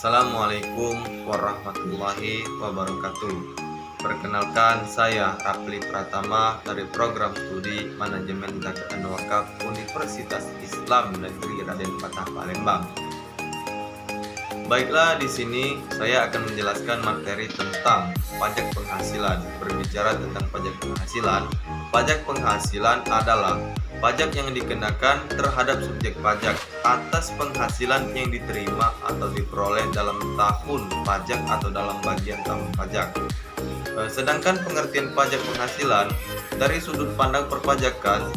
Assalamualaikum warahmatullahi wabarakatuh. Perkenalkan, saya Rapli Pratama dari program studi Manajemen Zakat dan Wakaf Universitas Islam Negeri Raden Patah Palembang. Baiklah, di sini saya akan menjelaskan materi tentang pajak penghasilan. Berbicara tentang pajak penghasilan adalah pajak yang dikenakan terhadap subjek pajak atas penghasilan yang diterima atau diperoleh dalam tahun pajak atau dalam bagian tahun pajak. Sedangkan pengertian pajak penghasilan dari sudut pandang perpajakan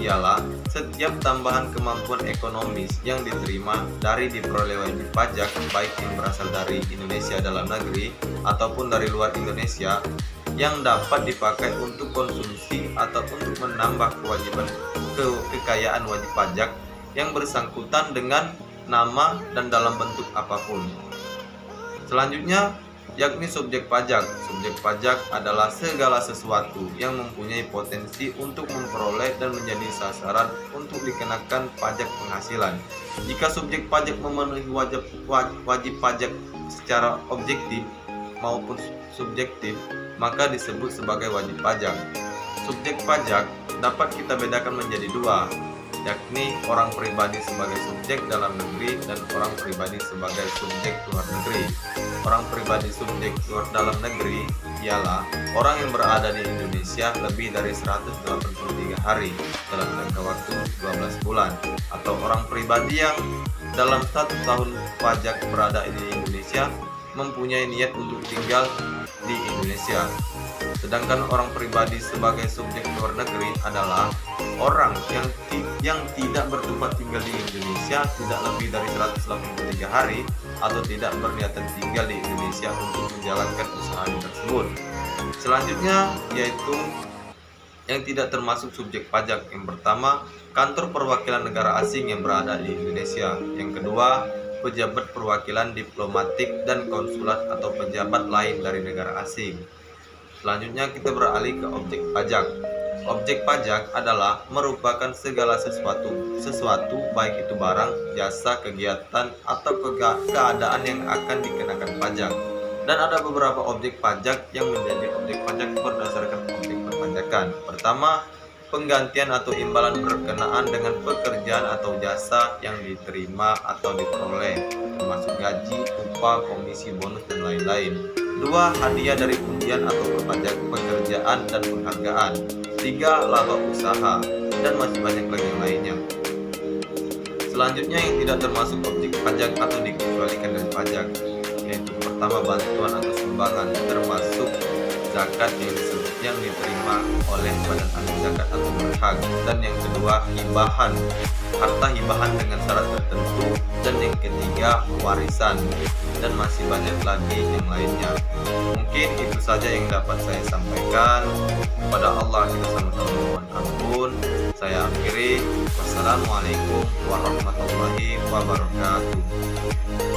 ialah setiap tambahan kemampuan ekonomis yang diterima dari diperoleh wajib pajak, baik yang berasal dari Indonesia dalam negeri ataupun dari luar Indonesia, yang dapat dipakai untuk konsumsi atau untuk menambah kewajiban kekayaan wajib pajak yang bersangkutan dengan nama dan dalam bentuk apapun. Selanjutnya, yakni subjek pajak. Subjek pajak adalah segala sesuatu yang mempunyai potensi untuk memperoleh dan menjadi sasaran untuk dikenakan pajak penghasilan. Jika subjek pajak memenuhi wajib pajak secara objektif maupun subjektif, maka disebut sebagai wajib pajak. Subjek pajak dapat kita bedakan menjadi dua, yakni orang pribadi sebagai subjek dalam negeri dan orang pribadi sebagai subjek luar negeri. Orang pribadi subjek luar dalam negeri ialah orang yang berada di Indonesia lebih dari 183 hari dalam jangka waktu 12 bulan, atau orang pribadi yang dalam 1 tahun pajak berada di Indonesia mempunyai niat untuk tinggal di Indonesia. Sedangkan orang pribadi sebagai subjek luar negeri adalah orang yang tidak bertempat tinggal di Indonesia tidak lebih dari 183 hari atau tidak berniatan tinggal di Indonesia untuk menjalankan usaha tersebut. Selanjutnya yaitu yang tidak termasuk subjek pajak. Yang pertama, kantor perwakilan negara asing yang berada di Indonesia. Yang kedua, pejabat perwakilan diplomatik dan konsulat atau pejabat lain dari negara asing. Selanjutnya kita beralih ke objek pajak. Objek pajak adalah merupakan segala sesuatu baik itu barang, jasa, kegiatan, atau keadaan yang akan dikenakan pajak. Dan ada beberapa objek pajak yang menjadi objek pajak berdasarkan objek perpajakan. Pertama, penggantian atau imbalan berkenaan dengan pekerjaan atau jasa yang diterima atau diperoleh, termasuk gaji, upah, komisi, bonus, dan lain-lain. 2. Hadiah dari undian atau pekerjaan dan penghargaan. 3. Laba usaha, dan masih banyak lagi yang lainnya. Selanjutnya yang tidak termasuk objek pajak atau dikecualikan dari pajak, yaitu pertama, bantuan atau sumbangan, termasuk zakat yang diterima oleh badan ahli zakat atau berhak. Dan yang kedua, hibahan, harta hibahan dengan syarat tertentu. Dan yang ketiga, warisan, dan masih banyak lagi yang lainnya. Mungkin itu saja yang dapat saya sampaikan. Kepada Allah kita sama-sama mohon ampun. Saya akhiri. Wassalamualaikum warahmatullahi wabarakatuh.